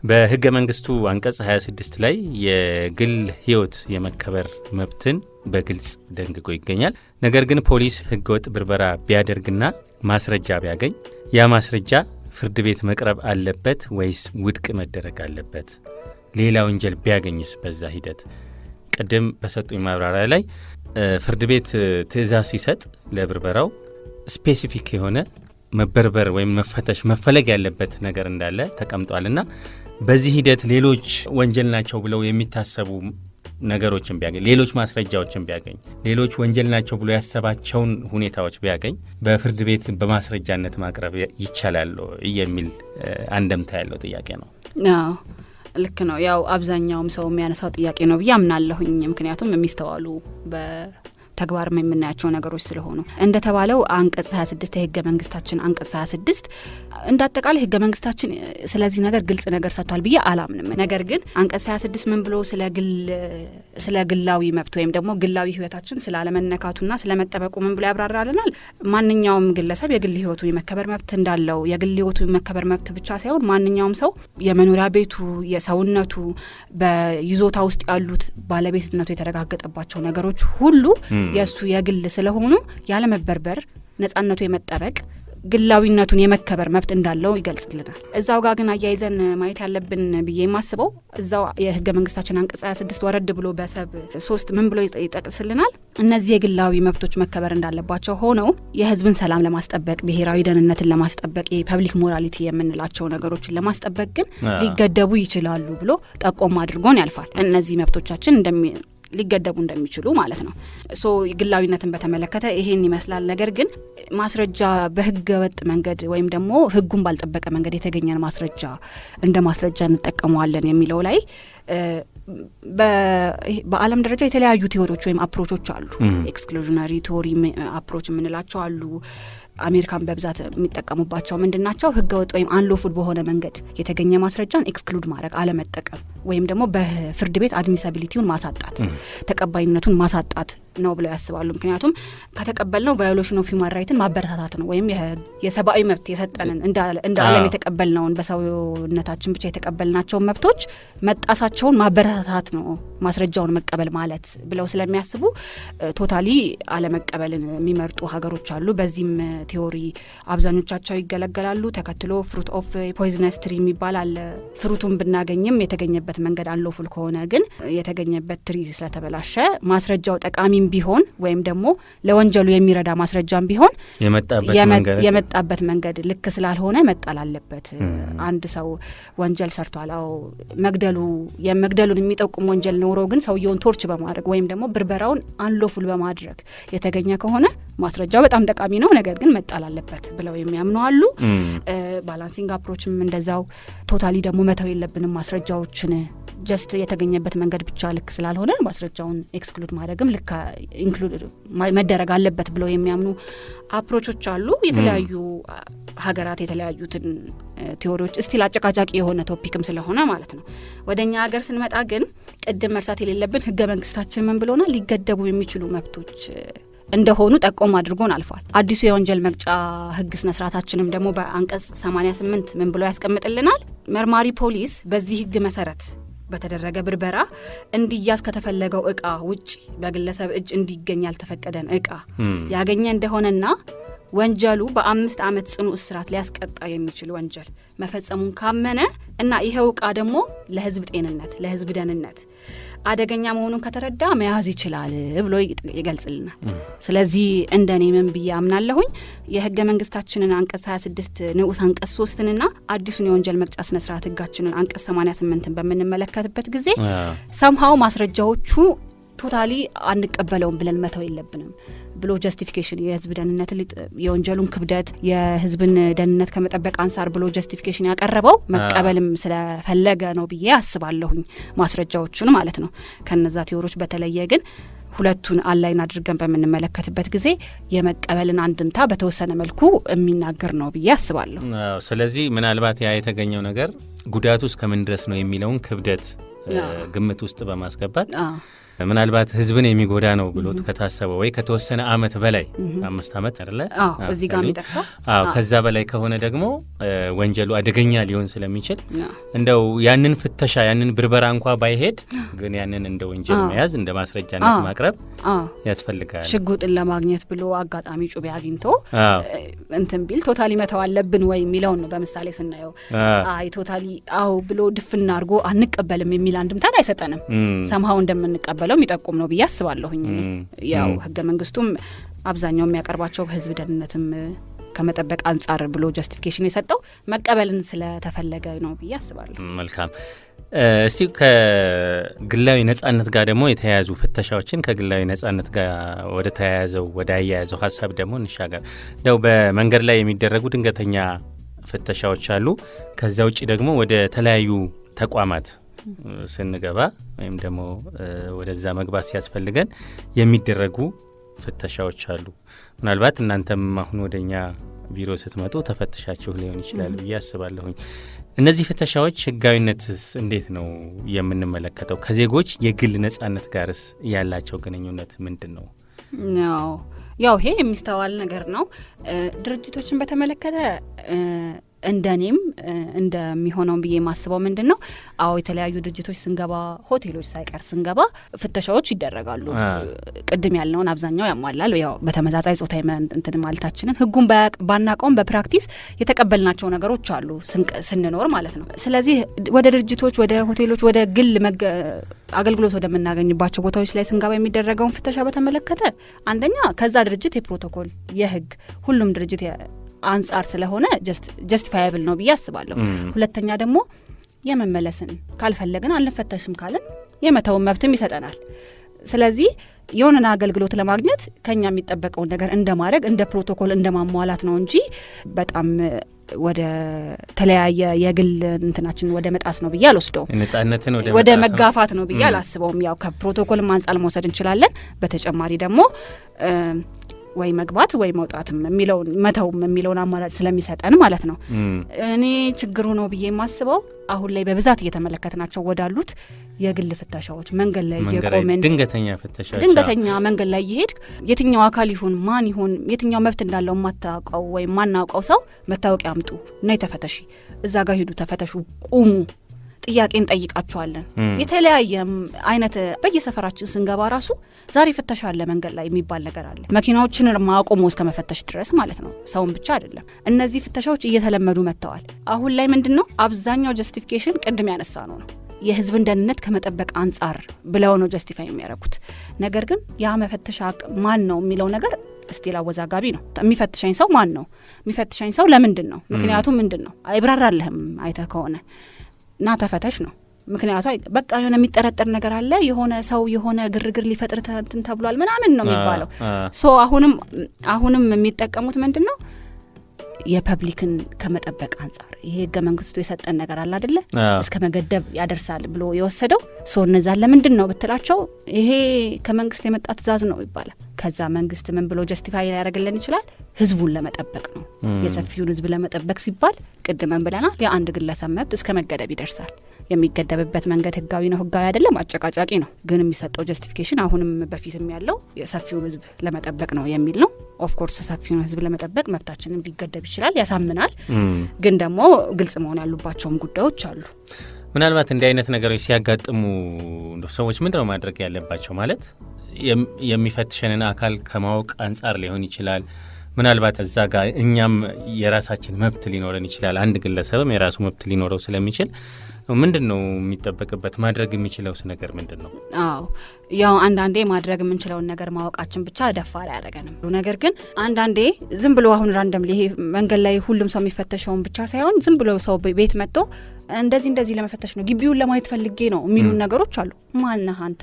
በህገ መንግስቱ አንቀጽ 26 ላይ የግል ህይወት የመከበር መብትን በግልጽ ደንግጎ ይገኛል። ነገር ግን ፖሊስ ህገወጥ ብርበራ ቢያደርግና ማስረጃ ቢያገኝ ያ ማስረጃ ፍርድ ቤት መቅረብ አለበት ወይስ ውድቅ መደረግ አለበት? ሌላ ወንጀል ቢያገኝስ? በዛ ሂደት ቅድም በሰጡኝ ማብራሪያ ላይ ፍርድ ቤት ትዕዛዝ ሲሰጥ ለብርበራው ስፔሲፊክ የሆነ መበርበር ወይም መፈተሽ መፈለግ ያለበት ነገር እንዳለ ተቀምጧልና በዚህ ሂደት ሌሎች ወንጀል ናቸው ብለው የሚታሰቡ ነገሮችን ቢያገኝ፣ ሌሎች ማስረጃዎችን ቢያገኝ፣ ሌሎች ወንጀል ናቸው ብሎ ያሰባቸውን ሁኔታዎች ቢያገኝ በፍርድ ቤት በማስረጃነት ማቅረብ ይቻላል የሚል አንደምታ ያለው ጥያቄ ነው። ልክ ነው። ያው አብዛኛውም ሰው የሚያነሳው ጥያቄ ነው ብዬ አምናለሁኝ። ምክንያቱም የሚስተዋሉ ተግባር የምናያቸው ነገሮች ስለሆኑ እንደተባለው አንቀጽ 26 የህገ መንግስታችን አንቀጽ 26 እንዳጠቃላይ ህገ መንግስታችን ስለዚህ ነገር ግልጽ ነገር ሰጥቷል ብዬ አላምንም። ነገር ግን አንቀጽ 26 ምን ብሎ ስለ ግላዊ መብት ወይም ደግሞ ግላዊ ህይወታችን ስላለመነካቱና ስለመጠበቁ ምን ብሎ ያብራራልናል? ማንኛውም ግለሰብ የግል ህይወቱ የመከበር መብት እንዳለው የግል ህይወቱ የመከበር መብት ብቻ ሳይሆን ማንኛውም ሰው የመኖሪያ ቤቱ፣ የሰውነቱ፣ በይዞታ ውስጥ ያሉት ባለቤትነቱ የተረጋገጠባቸው ነገሮች ሁሉ የሱ የግል ስለሆኑ ያለመበርበር ነጻነቱ የመጠበቅ ግላዊነቱን የመከበር መብት እንዳለው ይገልጽልናል። እዛው ጋር ግን አያይዘን ማየት ያለብን ብዬ የማስበው እዛው የህገ መንግስታችን አንቀጽ 26 ወረድ ብሎ በሰብ 3 ምን ብሎ ይጠቅስልናል? እነዚህ የግላዊ መብቶች መከበር እንዳለባቸው ሆነው የህዝብን ሰላም ለማስጠበቅ ብሔራዊ ደህንነትን ለማስጠበቅ የፐብሊክ ሞራሊቲ የምንላቸው ነገሮችን ለማስጠበቅ ግን ሊገደቡ ይችላሉ ብሎ ጠቆም አድርጎን ያልፋል። እነዚህ መብቶቻችን ሊገደቡ እንደሚችሉ ማለት ነው። ግላዊነትን በተመለከተ ይሄን ይመስላል። ነገር ግን ማስረጃ በህገ ወጥ መንገድ ወይም ደግሞ ህጉን ባልጠበቀ መንገድ የተገኘን ማስረጃ እንደ ማስረጃ እንጠቀመዋለን የሚለው ላይ በዓለም ደረጃ የተለያዩ ቲዎሪዎች ወይም አፕሮቾች አሉ። ኤክስክሉዥነሪ ቲዎሪ አፕሮች የምንላቸው አሉ። አሜሪካን በብዛት የሚጠቀሙባቸው ምንድናቸው? ህገወጥ ወይም አንሎፉል በሆነ መንገድ የተገኘ ማስረጃን ኤክስክሉድ ማድረግ፣ አለመጠቀም ወይም ደግሞ በፍርድ ቤት አድሚሳቢሊቲውን ማሳጣት፣ ተቀባይነቱን ማሳጣት ነው ብለው ያስባሉ። ምክንያቱም ከተቀበልነው ቫዮሌሽን ኦፍ ሂውማን ራይትን ማበረታታት ነው ወይም የሰብአዊ መብት የሰጠንን እንደ ዓለም የተቀበልነውን በሰውነታችን ብቻ የተቀበልናቸውን መብቶች መጣሳቸውን ማበረታታት ነው ማስረጃውን መቀበል ማለት ብለው ስለሚያስቡ ቶታሊ አለመቀበልን የሚመርጡ ሀገሮች አሉ። በዚህም ቲዎሪ አብዛኞቻቸው ይገለገላሉ። ተከትሎ ፍሩት ኦፍ ፖይዝነስ ትሪ የሚባል አለ። ፍሩቱን ብናገኝም የተገኘበት መንገድ አንሎፉል ከሆነ ግን የተገኘበት ትሪ ስለተበላሸ ማስረጃው ጠቃሚም ቢሆን ወይም ደግሞ ለወንጀሉ የሚረዳ ማስረጃም ቢሆን የመጣበት መንገድ ልክ ስላልሆነ መጣል አለበት። አንድ ሰው ወንጀል ሰርቷል፣ የመግደሉን የሚጠቁም ወንጀል ኖሮ ግን ሰውየውን ቶርች በማድረግ ወይም ደግሞ ብርበራውን አንሎፉል በማድረግ የተገኘ ከሆነ ማስረጃው በጣም ጠቃሚ ነው፣ ነገር ግን መጣል አለበት ብለው የሚያምኑ አሉ። ባላንሲንግ አፕሮችም እንደዛው ቶታሊ ደግሞ መተው የለብንም ማስረጃዎችን ጀስት የተገኘበት መንገድ ብቻ ልክ ስላልሆነ ማስረጃውን ኤክስክሉድ ማድረግም ልክ ኢንክሉድ መደረግ አለበት ብለው የሚያምኑ አፕሮቾች አሉ። የተለያዩ ሀገራት የተለያዩትን ቲዎሪዎች እስቲል አጨቃጫቂ የሆነ ቶፒክም ስለሆነ ማለት ነው። ወደኛ ሀገር ስንመጣ ግን ቅድም መርሳት የሌለብን ህገ መንግስታችን ምን ብሎናል? ሊገደቡ የሚችሉ መብቶች እንደሆኑ ጠቆም አድርጎን አልፏል። አዲሱ የወንጀል መቅጫ ህግ ስነ ስርዓታችንም ደግሞ በአንቀጽ 88 ምን ብሎ ያስቀምጥልናል? መርማሪ ፖሊስ በዚህ ህግ መሰረት በተደረገ ብርበራ እንዲያዝ ከተፈለገው እቃ ውጭ በግለሰብ እጅ እንዲገኝ ያልተፈቀደን እቃ ያገኘ እንደሆነና ወንጀሉ በ5 ዓመት ጽኑ እስራት ሊያስቀጣ የሚችል ወንጀል መፈጸሙን ካመነ እና ይሄው እቃ ደግሞ ለህዝብ ጤንነት ለህዝብ ደህንነት አደገኛ መሆኑን ከተረዳ መያዝ ይችላል ብሎ ይገልጽልናል። ስለዚህ እንደኔ ምን ብዬ አምናለሁኝ የህገ መንግስታችንን አንቀጽ 26 ንዑስ አንቀጽ 3ንና አዲሱን የወንጀል መቅጫ ስነ ስርዓት ህጋችንን አንቀጽ 88ን በምንመለከትበት ጊዜ ሰምሃው ማስረጃዎቹ ቶታሊ አንቀበለውም ብለን መተው የለብንም ብሎ ጀስቲፊኬሽን የህዝብ ደህንነት የወንጀሉን ክብደት የህዝብን ደህንነት ከመጠበቅ አንሳር ብሎ ጀስቲፊኬሽን ያቀረበው መቀበልም ስለፈለገ ነው ብዬ አስባለሁኝ ማስረጃዎቹን ማለት ነው። ከነዛ ቲዎሪዎች በተለየ ግን ሁለቱን አላይን አድርገን በምንመለከትበት ጊዜ የመቀበልን አንድምታ በተወሰነ መልኩ የሚናገር ነው ብዬ አስባለሁ። ስለዚህ ምናልባት ያ የተገኘው ነገር ጉዳቱ እስከምን ድረስ ነው የሚለውን ክብደት ግምት ውስጥ በማስገባት ምናልባት ህዝብን የሚጎዳ ነው ብሎ ከታሰበ ወይ ከተወሰነ አመት በላይ 5 አመት አይደለ? እዚህ ጋር የሚጠቅሰው ከዛ በላይ ከሆነ ደግሞ ወንጀሉ አደገኛ ሊሆን ስለሚችል እንደው ያንን ፍተሻ ያንን ብርበራ እንኳን ባይሄድ ግን ያንን እንደ ወንጀል መያዝ እንደ ማስረጃነት ማቅረብ ያስፈልጋል። ሽጉጥን ለማግኘት ብሎ አጋጣሚ ጩቤ አግኝቶ እንትን ቢል ቶታሊ መተው አለብን ወይ የሚለው ነው በምሳሌ ስናየው። አይ ቶታሊ አው ብሎ ድፍና አድርጎ አንቀበልም የሚል አንድምታ አይሰጠንም። ሰምሃው እንደምንቀበል የሚጠቁም ነው ብዬ አስባለሁኝ። ያው ህገ መንግስቱም አብዛኛው የሚያቀርባቸው ህዝብ ደህንነትም ከመጠበቅ አንጻር ብሎ ጀስቲፊኬሽን የሰጠው መቀበልን ስለተፈለገ ነው ብዬ አስባለሁ። መልካም። እስቲ ከግላዊ ነጻነት ጋር ደግሞ የተያያዙ ፍተሻዎችን ከግላዊ ነጻነት ጋር ወደ ተያያዘው ወደ አያያዘው ሀሳብ ደግሞ እንሻገር። እንደው በመንገድ ላይ የሚደረጉ ድንገተኛ ፍተሻዎች አሉ። ከዛ ውጭ ደግሞ ወደ ተለያዩ ተቋማት ስንገባ ወይም ደግሞ ወደዛ መግባት ሲያስፈልገን የሚደረጉ ፍተሻዎች አሉ። ምናልባት እናንተም አሁን ወደኛ ቢሮ ስትመጡ ተፈትሻችሁ ሊሆን ይችላል ብዬ አስባለሁኝ። እነዚህ ፍተሻዎች ህጋዊነትስ እንዴት ነው የምንመለከተው? ከዜጎች የግል ነጻነት ጋርስ ያላቸው ግንኙነት ምንድን ነው? ያው ይሄ የሚስተዋል ነገር ነው። ድርጅቶችን በተመለከተ እንደኔም እንደሚሆነው ብዬ ማስበው ምንድነው አዎ የተለያዩ ድርጅቶች ስንገባ ሆቴሎች ሳይቀር ስንገባ ፍተሻዎች ይደረጋሉ። ቅድም ያልነውን አብዛኛው ያሟላል። ያው በተመሳሳይ ጾታዊ እንትን ማለታችንን ህጉን ባናቀውም በፕራክቲስ የተቀበልናቸው ነገሮች አሉ ስንኖር ማለት ነው። ስለዚህ ወደ ድርጅቶች ወደ ሆቴሎች ወደ ግል አገልግሎት ወደምናገኝባቸው ቦታዎች ላይ ስንገባ የሚደረገውን ፍተሻ በተመለከተ አንደኛ ከዛ ድርጅት የፕሮቶኮል የህግ ሁሉም ድርጅት አንጻር ስለሆነ ጀስቲፋያብል ነው ብዬ አስባለሁ። ሁለተኛ ደግሞ የመመለስን ካልፈለግን አንፈተሽም ካልን የመተውን መብትም ይሰጠናል። ስለዚህ የሆነን አገልግሎት ለማግኘት ከኛ የሚጠበቀውን ነገር እንደማድረግ እንደ ፕሮቶኮል እንደማሟላት ነው እንጂ በጣም ወደ ተለያየ የግል እንትናችን ወደ መጣስ ነው ብዬ አልወስደውም። ነጻነትን ወደ መጋፋት ነው ብዬ አላስበውም። ያው ከፕሮቶኮልም አንጻር መውሰድ እንችላለን። በተጨማሪ ደግሞ ወይ መግባት ወይ መውጣትም የሚለውን መተውም የሚለውን አማራጭ ስለሚሰጠን ማለት ነው። እኔ ችግሩ ነው ብዬ የማስበው አሁን ላይ በብዛት እየተመለከትናቸው ወዳሉት የግል ፍተሻዎች መንገድ ላይ የቆመን ድንገተኛ መንገድ ላይ ይሄድ የትኛው አካል ይሁን ማን ይሁን የትኛው መብት እንዳለው ማታውቀው ወይ ማናውቀው ሰው መታወቂያ አምጡ እና ተፈተሺ፣ እዛ ጋር ሂዱ፣ ተፈተሹ፣ ቁሙ፣ ጥያቄን ጠይቃቸዋለን። የተለያየ አይነት በየሰፈራችን ስንገባ ራሱ ዛሬ ፍተሻ አለ መንገድ ላይ የሚባል ነገር አለ። መኪናዎችን ማቆም እስከ መፈተሽ ድረስ ማለት ነው። ሰውን ብቻ አይደለም። እነዚህ ፍተሻዎች እየተለመዱ መጥተዋል። አሁን ላይ ምንድነው አብዛኛው ጀስቲፊኬሽን ቅድም ያነሳ ነው የህዝብን ደህንነት ከመጠበቅ አንጻር ብለው ነው ጀስቲፋይ የሚያደርጉት። ነገር ግን ያ መፈተሻ ማን ነው የሚለው ነገር ስቲል አወዛጋቢ ነው። የሚፈትሸኝ ሰው ማን ነው? የሚፈትሸኝ ሰው ለምንድን ነው? ምክንያቱም ምንድን ነው አይብራራልህም። አይተህ ከሆነ ና ተፈተሽ ነው ምክንያቱ። በቃ የሆነ የሚጠረጠር ነገር አለ፣ የሆነ ሰው የሆነ ግርግር ሊፈጥር እንትን ተብሏል ምናምን ነው የሚባለው። ሶ አሁንም የሚጠቀሙት ምንድነው የፐብሊክን ከመጠበቅ አንጻር ይሄ ህገ መንግስቱ የሰጠን ነገር አለ አይደለ እስከ መገደብ ያደርሳል ብሎ የወሰደው ሰው እነዛን ለምንድን ነው ብትላቸው ይሄ ከመንግስት የመጣ ትእዛዝ ነው ይባላል። ከዛ መንግስት ምን ብሎ ጀስቲፋይ ሊያደርግልን ይችላል? ህዝቡን ለመጠበቅ ነው። የሰፊውን ህዝብ ለመጠበቅ ሲባል ቅድመን ብለናል የአንድ ግለሰብ መብት እስከ መገደብ ይደርሳል። የሚገደብበት መንገድ ህጋዊ ነው ህጋዊ አይደለም አጨቃጫቂ ነው። ግን የሚሰጠው ጀስቲፊኬሽን አሁንም በፊትም ያለው የሰፊውን ህዝብ ለመጠበቅ ነው የሚል ነው። ኦፍ ኮርስ ሰፊውን ህዝብ ለመጠበቅ መብታችንም ሊገደብ ይችላል፣ ያሳምናል። ግን ደግሞ ግልጽ መሆን ያሉባቸውም ጉዳዮች አሉ። ምናልባት እንዲህ አይነት ነገሮች ሲያጋጥሙ ሰዎች ምንድነው ማድረግ ያለባቸው? ማለት የሚፈትሸንን አካል ከማወቅ አንጻር ሊሆን ይችላል። ምናልባት እዛ ጋር እኛም የራሳችን መብት ሊኖረን ይችላል። አንድ ግለሰብም የራሱ መብት ሊኖረው ስለሚችል ምንድነው የሚጠበቅበት? ማድረግ የሚችለውስ ነገር ምንድነው? አዎ ያው አንዳንዴ ማድረግ የምንችለውን ነገር ማወቃችን ብቻ ደፋር ያደረገንም። ነገር ግን አንዳንዴ ዝም ብሎ አሁን ራንደም ይሄ መንገድ ላይ ሁሉም ሰው የሚፈተሸውን ብቻ ሳይሆን ዝም ብሎ ሰው ቤት መጥቶ እንደዚህ ለመፈተሽ ነው ግቢውን ለማየት ፈልጌ ነው የሚሉ ነገሮች አሉ። ማነህ አንተ?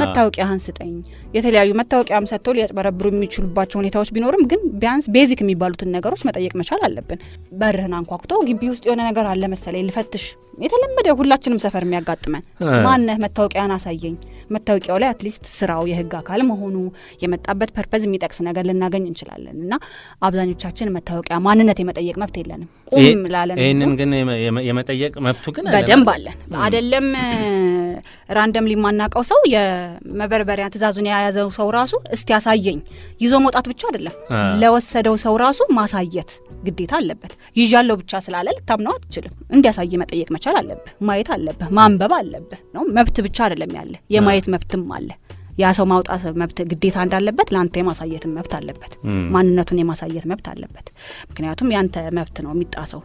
መታወቂያህን ስጠኝ። የተለያዩ መታወቂያም ሰጥተው ሊያጭበረብሩ የሚችሉባቸው ሁኔታዎች ቢኖርም ግን ቢያንስ ቤዚክ የሚባሉትን ነገሮች መጠየቅ መቻል አለብን። በርህን አንኳኩቶ ግቢ ውስጥ የሆነ ነገር አለ መሰለኝ ልፈትሽ፣ የተለመደ ሁላችንም ሰፈር የሚያጋጥመን ማነህ? መታወቂያን አሳየኝ። መታወቂያው ላይ አትሊስት ስራው የህግ አካል መሆኑ የመጣበት ፐርፐዝ የሚጠቅስ ነገር ልናገኝ እንችላለን። እና አብዛኞቻችን መታወቂያ ማንነት የመጠየቅ መብት የለንም። ቁም ላለን ይህንን ግን የመጠየቅ መብቱ ግን በደንብ አለን። አይደለም ራንደም ሊማናቀው ሰው የመበርበሪያ ትእዛዙን የያዘው ሰው ራሱ እስቲ ያሳየኝ ይዞ መውጣት ብቻ አይደለም፣ ለወሰደው ሰው ራሱ ማሳየት ግዴታ አለበት። ይዣለው ብቻ ስላለ ልታምነው አትችልም። እንዲያሳይ መጠየቅ መቻል አለብህ። ማየት አለብህ፣ ማንበብ አለብህ ነው። መብት ብቻ አይደለም ያለ የማየት መብትም አለ። ያ ሰው ማውጣት መብት ግዴታ እንዳለበት ለአንተ የማሳየት መብት አለበት። ማንነቱን የማሳየት መብት አለበት። ምክንያቱም ያንተ መብት ነው የሚጣሰው።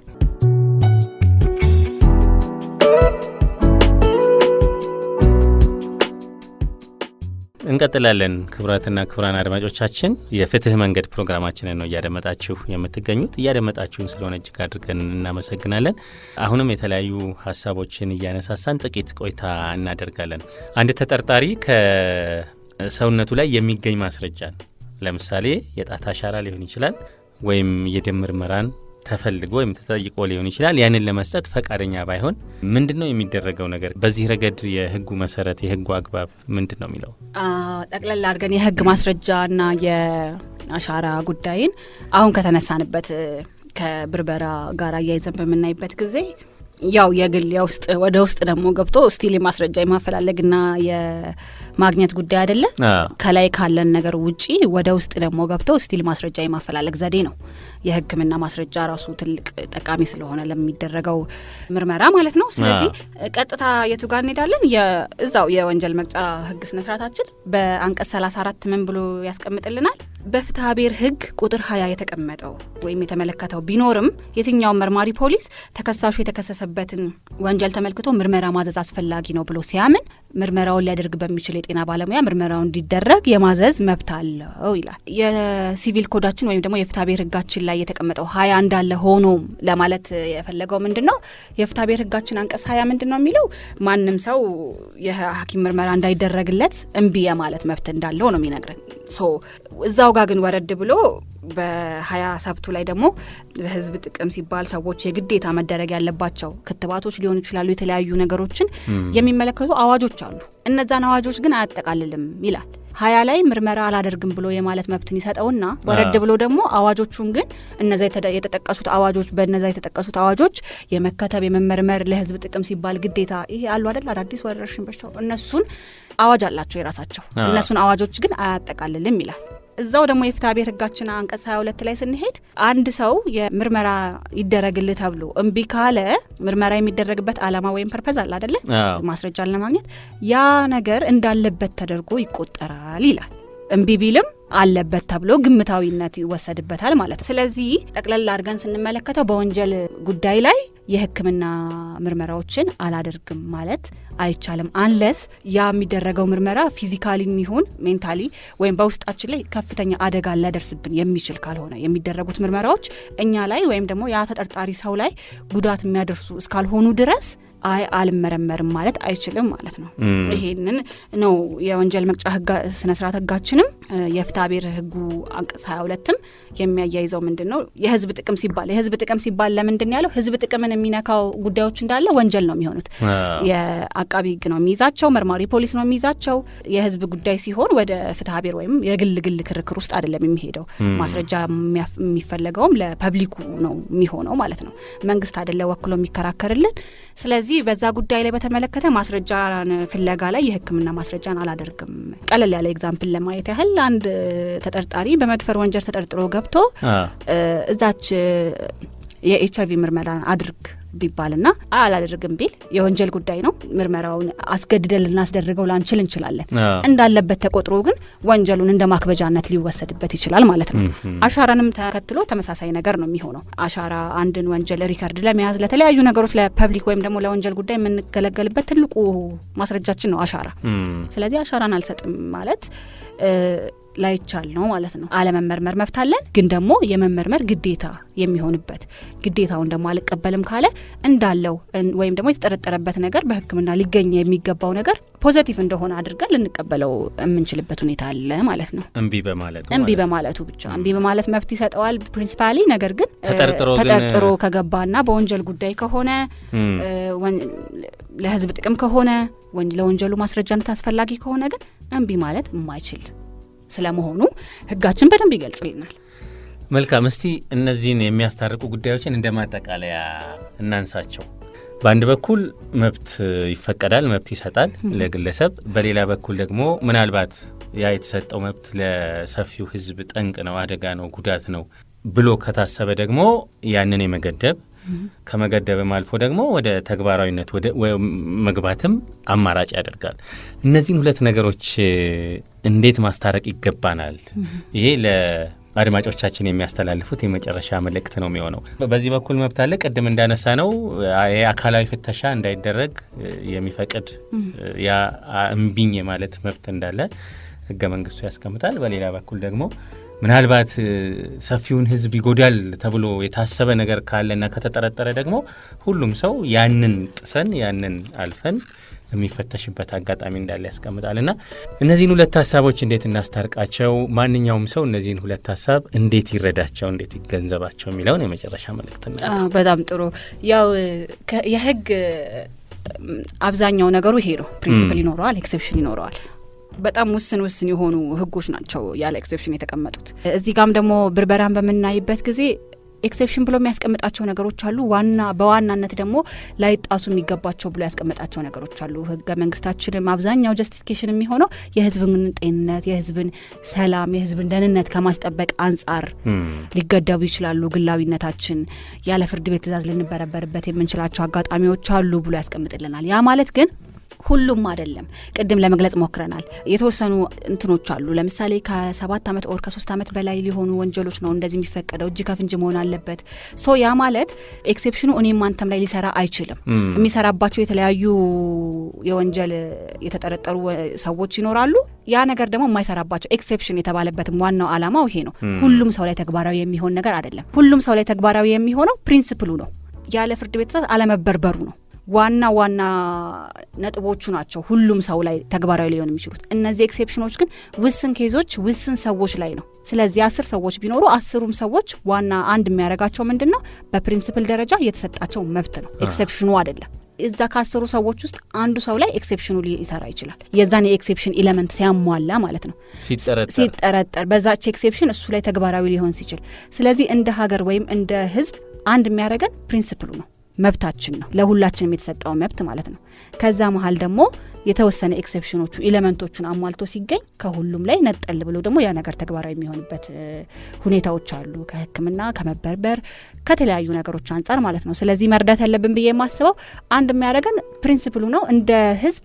እንቀጥላለን። ክቡራትና ክቡራን አድማጮቻችን የፍትህ መንገድ ፕሮግራማችንን ነው እያደመጣችሁ የምትገኙት። እያደመጣችሁን ስለሆነ እጅግ አድርገን እናመሰግናለን። አሁንም የተለያዩ ሀሳቦችን እያነሳሳን ጥቂት ቆይታ እናደርጋለን። አንድ ተጠርጣሪ ከሰውነቱ ላይ የሚገኝ ማስረጃን ለምሳሌ የጣት አሻራ ሊሆን ይችላል ወይም የደም ምርመራን ተፈልጎ ወይም ተጠይቆ ሊሆን ይችላል። ያንን ለመስጠት ፈቃደኛ ባይሆን ምንድነው የሚደረገው ነገር? በዚህ ረገድ የህጉ መሰረት የህጉ አግባብ ምንድነው የሚለው? ጠቅለል አድርገን የህግ ማስረጃና የአሻራ ጉዳይን አሁን ከተነሳንበት ከብርበራ ጋር አያይዘን በምናይበት ጊዜ ያው የግል የውስጥ ወደ ውስጥ ደግሞ ገብቶ ስቲል ማስረጃ የማፈላለግና የማግኘት ጉዳይ አይደለ። ከላይ ካለን ነገር ውጪ ወደ ውስጥ ደግሞ ገብቶ ስቲል ማስረጃ የማፈላለግ ዘዴ ነው። የህክምና ማስረጃ ራሱ ትልቅ ጠቃሚ ስለሆነ ለሚደረገው ምርመራ ማለት ነው። ስለዚህ ቀጥታ የቱ ጋር እንሄዳለን? እዛው የወንጀል መቅጫ ህግ ስነ ስርዓታችን በአንቀጽ 34 ምን ብሎ ያስቀምጥልናል? በፍትሐ ብሔር ህግ ቁጥር 20 የተቀመጠው ወይም የተመለከተው ቢኖርም የትኛው መርማሪ ፖሊስ ተከሳሹ የተከሰሰበትን ወንጀል ተመልክቶ ምርመራ ማዘዝ አስፈላጊ ነው ብሎ ሲያምን ምርመራውን ሊያደርግ በሚችል የጤና ባለሙያ ምርመራው እንዲደረግ የማዘዝ መብት አለው ይላል። የሲቪል ኮዳችን ወይም ደግሞ የፍትሐ ብሔር ህጋችን ላይ የተቀመጠው 20 እንዳለ ሆኖ ለማለት የፈለገው ምንድነው? የፍትሐ ብሔር ህጋችን አንቀጽ 20 ምንድነው የሚለው? ማንም ሰው የሐኪም ምርመራ እንዳይደረግለት እምቢ የማለት መብት እንዳለው ነው የሚነግረን። እዛው ጋር ግን ወረድ ብሎ በ20 ሰብቱ ላይ ደግሞ ለህዝብ ጥቅም ሲባል ሰዎች የግዴታ መደረግ ያለባቸው ክትባቶች ሊሆኑ ይችላሉ፣ የተለያዩ ነገሮችን የሚመለከቱ አዋጆች አሉ። እነዛን አዋጆች ግን አያጠቃልልም ይላል። 20 ላይ ምርመራ አላደርግም ብሎ የማለት መብትን ይሰጠውና ወረድ ብሎ ደግሞ አዋጆቹን ግን እነዛ የተጠቀሱት አዋጆች በእነዛ የተጠቀሱት አዋጆች የመከተብ የመመርመር ለህዝብ ጥቅም ሲባል ግዴታ ይሄ አሉ አይደል? አዳዲስ ወረርሽኝ በሽታው እነሱን አዋጅ አላቸው የራሳቸው። እነሱን አዋጆች ግን አያጠቃልልም ይላል። እዛው ደግሞ የፍትሐ ብሔር ህጋችን አንቀጽ 22 ላይ ስንሄድ አንድ ሰው የምርመራ ይደረግልህ ተብሎ እምቢ ካለ ምርመራ የሚደረግበት አላማ ወይም ፐርፐዝ አለ አይደለ? ማስረጃን ለማግኘት ያ ነገር እንዳለበት ተደርጎ ይቆጠራል ይላል። እምቢ ቢልም አለበት ተብሎ ግምታዊነት ይወሰድበታል ማለት ነው። ስለዚህ ጠቅለል አድርገን ስንመለከተው በወንጀል ጉዳይ ላይ የህክምና ምርመራዎችን አላደርግም ማለት አይቻልም። አንለስ ያ የሚደረገው ምርመራ ፊዚካሊ ይሁን ሜንታሊ ወይም በውስጣችን ላይ ከፍተኛ አደጋ ሊያደርስብን የሚችል ካልሆነ የሚደረጉት ምርመራዎች እኛ ላይ ወይም ደግሞ ያ ተጠርጣሪ ሰው ላይ ጉዳት የሚያደርሱ እስካልሆኑ ድረስ አልመረመርም ማለት አይችልም ማለት ነው። ይሄንን ነው የወንጀል መቅጫ ህግ ስነ ስርዓት ህጋችንም የፍትሐ ብሔር ህጉ አንቀጽ 22ም የሚያያይዘው ምንድነው የህዝብ ጥቅም ሲባል ለምንድን ያለው ህዝብ ጥቅምን የሚነካው ጉዳዮች እንዳለ ወንጀል ነው የሚሆኑት። የአቃቢ ህግ ነው የሚይዛቸው፣ መርማሪ ፖሊስ ነው የሚይዛቸው። የህዝብ ጉዳይ ሲሆን ወደ ፍትሐ ብሔር ወይም የግል ክርክር ውስጥ አይደለም የሚሄደው። ማስረጃ የሚፈለገውም ለፐብሊኩ ነው የሚሆነው ማለት ነው። መንግስት አይደለ ወክሎ የሚከራከርልን። ስለዚህ በዛ ጉዳይ ላይ በተመለከተ ማስረጃን ፍለጋ ላይ የህክምና ማስረጃን አላደርግም። ቀለል ያለ ኤግዛምፕል ለማየት ያህል አንድ ተጠርጣሪ በመድፈር ወንጀል ተጠርጥሮ ገብቶ እዛች የኤችአይቪ ምርመራ አድርግ ቢባልና አላደርግም ቢል የወንጀል ጉዳይ ነው። ምርመራውን አስገድደን ልናስደርገው ላንችል እንችላለን። እንዳለበት ተቆጥሮ ግን ወንጀሉን እንደ ማክበጃነት ሊወሰድበት ይችላል ማለት ነው። አሻራንም ተከትሎ ተመሳሳይ ነገር ነው የሚሆነው። አሻራ አንድን ወንጀል ሪከርድ ለመያዝ ለተለያዩ ነገሮች ለፐብሊክ ወይም ደግሞ ለወንጀል ጉዳይ የምንገለገልበት ትልቁ ማስረጃችን ነው አሻራ። ስለዚህ አሻራን አልሰጥም ማለት ላይቻል ነው ማለት ነው። አለመመርመር መብት አለን፣ ግን ደግሞ የመመርመር ግዴታ የሚሆንበት ግዴታውን ደግሞ አልቀበልም ካለ እንዳለው ወይም ደግሞ የተጠረጠረበት ነገር በህክምና ሊገኝ የሚገባው ነገር ፖዚቲቭ እንደሆነ አድርገን ልንቀበለው የምንችልበት ሁኔታ አለ ማለት ነው። እምቢ በማለቱ ብቻ እምቢ በማለት መብት ይሰጠዋል ፕሪንሲፓሊ። ነገር ግን ተጠርጥሮ ከገባና በወንጀል ጉዳይ ከሆነ ለህዝብ ጥቅም ከሆነ ለወንጀሉ ማስረጃነት አስፈላጊ ከሆነ ግን እምቢ ማለት የማይችል ስለመሆኑ ህጋችን በደንብ ይገልጽልናል። መልካም። እስቲ እነዚህን የሚያስታርቁ ጉዳዮችን እንደማጠቃለያ እናንሳቸው። በአንድ በኩል መብት ይፈቀዳል፣ መብት ይሰጣል ለግለሰብ። በሌላ በኩል ደግሞ ምናልባት ያ የተሰጠው መብት ለሰፊው ህዝብ ጠንቅ ነው፣ አደጋ ነው፣ ጉዳት ነው ብሎ ከታሰበ ደግሞ ያንን የመገደብ ከመገደብም አልፎ ደግሞ ወደ ተግባራዊነት ወደ መግባትም አማራጭ ያደርጋል። እነዚህን ሁለት ነገሮች እንዴት ማስታረቅ ይገባናል? ይሄ ለአድማጮቻችን የሚያስተላልፉት የመጨረሻ መልእክት ነው የሚሆነው። በዚህ በኩል መብት አለ፣ ቅድም እንዳነሳ ነው የአካላዊ ፍተሻ እንዳይደረግ የሚፈቅድ ያ እምቢኝ ማለት መብት እንዳለ ህገ መንግስቱ ያስቀምጣል። በሌላ በኩል ደግሞ ምናልባት ሰፊውን ህዝብ ይጎዳል ተብሎ የታሰበ ነገር ካለና ከተጠረጠረ ደግሞ ሁሉም ሰው ያንን ጥሰን ያንን አልፈን የሚፈተሽበት አጋጣሚ እንዳለ ያስቀምጣልና እነዚህን ሁለት ሀሳቦች እንዴት እናስታርቃቸው? ማንኛውም ሰው እነዚህን ሁለት ሀሳብ እንዴት ይረዳቸው፣ እንዴት ይገንዘባቸው የሚለውን የመጨረሻ መልእክት ነው። በጣም ጥሩ። ያው የህግ አብዛኛው ነገሩ ይሄ ነው። ፕሪንሲፕል ይኖረዋል፣ ኤክሴፕሽን ይኖረዋል። በጣም ውስን የሆኑ ህጎች ናቸው ያለ ኤክሴፕሽን የተቀመጡት። እዚህ ጋም ደግሞ ብርበራን በምናይበት ጊዜ ኤክሴፕሽን ብሎ የሚያስቀምጣቸው ነገሮች አሉ። በዋናነት ደግሞ ላይጣሱ የሚገባቸው ብሎ ያስቀምጣቸው ነገሮች አሉ። ህገ መንግስታችንም አብዛኛው ጀስቲፊኬሽን የሚሆነው የህዝብን ጤንነት፣ የህዝብን ሰላም፣ የህዝብን ደህንነት ከማስጠበቅ አንጻር ሊገደቡ ይችላሉ። ግላዊነታችን ያለ ፍርድ ቤት ትእዛዝ ልንበረበርበት የምንችላቸው አጋጣሚዎች አሉ ብሎ ያስቀምጥልናል። ያ ማለት ግን ሁሉም አይደለም። ቅድም ለመግለጽ ሞክረናል። የተወሰኑ እንትኖች አሉ። ለምሳሌ ከ7 ዓመት ኦር ከ3 ዓመት በላይ ሊሆኑ ወንጀሎች ነው እንደዚህ የሚፈቀደው፣ እጅ ከፍንጅ መሆን አለበት። ያ ማለት ኤክሴፕሽኑ እኔም አንተም ላይ ሊሰራ አይችልም። የሚሰራባቸው የተለያዩ የወንጀል የተጠረጠሩ ሰዎች ይኖራሉ። ያ ነገር ደግሞ የማይሰራባቸው ኤክሴፕሽን የተባለበትም ዋናው ዓላማው ይሄ ነው። ሁሉም ሰው ላይ ተግባራዊ የሚሆን ነገር አይደለም። ሁሉም ሰው ላይ ተግባራዊ የሚሆነው ፕሪንሲፕሉ ነው። ያለ ፍርድ ቤት ትዕዛዝ አለመበርበሩ ነው። ዋና ነጥቦቹ ናቸው ሁሉም ሰው ላይ ተግባራዊ ሊሆን የሚችሉት። እነዚህ ኤክሴፕሽኖች ግን ውስን ኬዞች ውስን ሰዎች ላይ ነው። ስለዚህ 10 ሰዎች ቢኖሩ 10ሩም ሰዎች ዋና አንድ የሚያደርጋቸው ምንድነው? በፕሪንሲፕል ደረጃ የተሰጣቸው መብት ነው፣ ኤክሴፕሽኑ አይደለም። እዛ ከ10ሩ ሰዎች ውስጥ አንዱ ሰው ላይ ኤክሴፕሽኑ ሊሰራ ይችላል። የዛን የኤክሴፕሽን ኤሌመንት ሲያሟላ ማለት ነው፣ ሲጠረጠር በዛች ኤክሴፕሽን እሱ ላይ ተግባራዊ ሊሆን ሲችል። ስለዚህ እንደ ሀገር ወይም እንደ ህዝብ አንድ የሚያደርገን ፕሪንሲፕሉ ነው፣ መብታችን ነው፣ ለሁላችንም የተሰጠው መብት ማለት ነው። ከዛ መሀል ደግሞ የተወሰነ ኤክሴፕሽኖቹ ኤሌመንቶቹን አሟልቶ ሲገኝ ከሁሉም ላይ ነጠል ብሎ ደግሞ ያ ነገር ተግባራዊ የሚሆንበት ሁኔታዎች አሉ። ከህክምና፣ ከመበርበር፣ ከተለያዩ ነገሮች አንጻር ማለት ነው። ስለዚህ መርዳት ያለብን ብዬ የማስበው አንድ የሚያደርገን ፕሪንሲፕሉ ነው። እንደ ህዝብ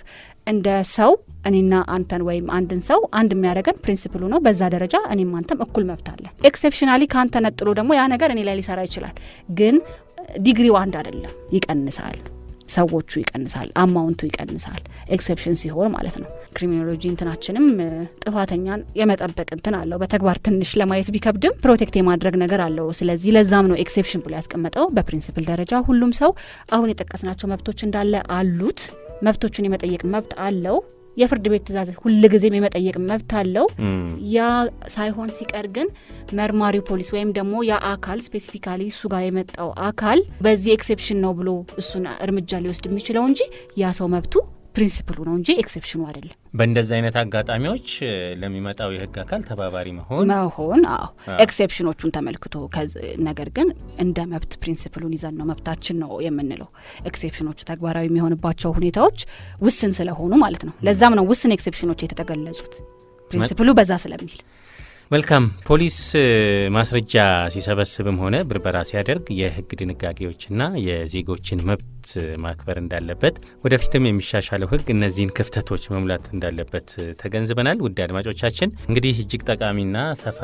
እንደ ሰው እኔና አንተን ወይም አንድን ሰው አንድ የሚያደርገን ፕሪንሲፕሉ ነው። በዛ ደረጃ እኔም አንተም እኩል መብት አለን። ኤክሴፕሽናሊ ከአንተ ነጥሎ ደግሞ ያ ነገር እኔ ላይ ሊሰራ ይችላል፣ ግን ዲግሪው አንድ አይደለም፣ ይቀንሳል። ሰዎቹ ይቀንሳል፣ አማውንቱ ይቀንሳል። ኤክሰፕሽን ሲሆን ማለት ነው። ክሪሚኖሎጂ እንትናችንም ጥፋተኛን የመጠበቅ እንትን አለው። በተግባር ትንሽ ለማየት ቢከብድም ፕሮቴክት የማድረግ ነገር አለው። ስለዚህ ለዛም ነው ኤክሰፕሽን ብሎ ያስቀመጠው። በፕሪንሲፕል ደረጃ ሁሉም ሰው አሁን የጠቀስናቸው መብቶች እንዳለ አሉት። መብቶቹን የመጠየቅ መብት አለው። የፍርድ ቤት ትእዛዝ ሁልጊዜም የመጠየቅ መብት አለው። ያ ሳይሆን ሲቀር ግን መርማሪው ፖሊስ ወይም ደግሞ ያ አካል ስፔሲፊካሊ እሱ ጋር የመጣው አካል በዚህ ኤክሴፕሽን ነው ብሎ እሱን እርምጃ ሊወስድ የሚችለው እንጂ ያ ሰው መብቱ ፕሪንሲፕሉ ነው እንጂ ኤክሴፕሽኑ አይደለም። በእንደዚህ አይነት አጋጣሚዎች ለሚመጣው የህግ አካል ተባባሪ መሆን ኤክሴፕሽኖቹን ተመልክቶ ነገር ግን እንደ መብት ፕሪንሲፕሉን ይዘን ነው መብታችን ነው የምንለው። ኤክሴፕሽኖቹ ተግባራዊ የሚሆንባቸው ሁኔታዎች ውስን ስለሆኑ ማለት ነው። ለዛም ነው ውስን ኤክሴፕሽኖች የተገለጹት ፕሪንሲፕሉ በዛ ስለሚል። መልካም። ፖሊስ ማስረጃ ሲሰበስብም ሆነ ብርበራ ሲያደርግ የህግ ድንጋጌዎችና የዜጎችን መብት ማክበር እንዳለበት፣ ወደፊትም የሚሻሻለው ህግ እነዚህን ክፍተቶች መሙላት እንዳለበት ተገንዝበናል። ውድ አድማጮቻችን እንግዲህ እጅግ ጠቃሚና ሰፋ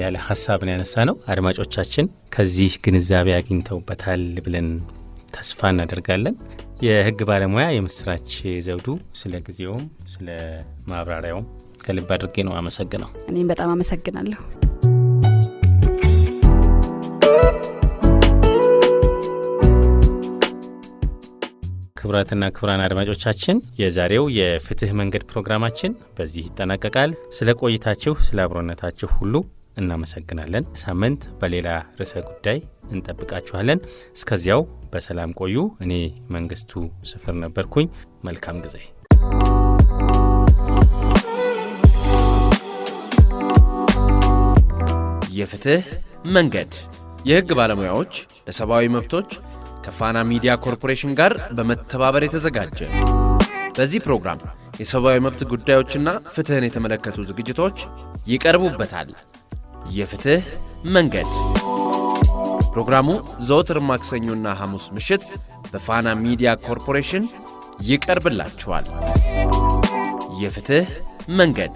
ያለ ሀሳብን ያነሳ ነው። አድማጮቻችን ከዚህ ግንዛቤ አግኝተውበታል ብለን ተስፋ እናደርጋለን። የህግ ባለሙያ የምስራች ዘውዱ ስለ ጊዜውም ስለ ማብራሪያውም ከልብ አድርጌ ነው አመሰግነው። እኔም በጣም አመሰግናለሁ። ክቡራትና ክቡራን አድማጮቻችን የዛሬው የፍትህ መንገድ ፕሮግራማችን በዚህ ይጠናቀቃል። ስለ ቆይታችሁ፣ ስለ አብሮነታችሁ ሁሉ እናመሰግናለን። ሳምንት በሌላ ርዕሰ ጉዳይ እንጠብቃችኋለን። እስከዚያው በሰላም ቆዩ። እኔ መንግስቱ ስፍር ነበርኩኝ። መልካም ጊዜ። የፍትህ መንገድ የህግ ባለሙያዎች ለሰብአዊ መብቶች ከፋና ሚዲያ ኮርፖሬሽን ጋር በመተባበር የተዘጋጀ። በዚህ ፕሮግራም የሰብአዊ መብት ጉዳዮችና ፍትህን የተመለከቱ ዝግጅቶች ይቀርቡበታል። የፍትህ መንገድ ፕሮግራሙ ዘወትር ማክሰኞና ሐሙስ ምሽት በፋና ሚዲያ ኮርፖሬሽን ይቀርብላችኋል። የፍትህ መንገድ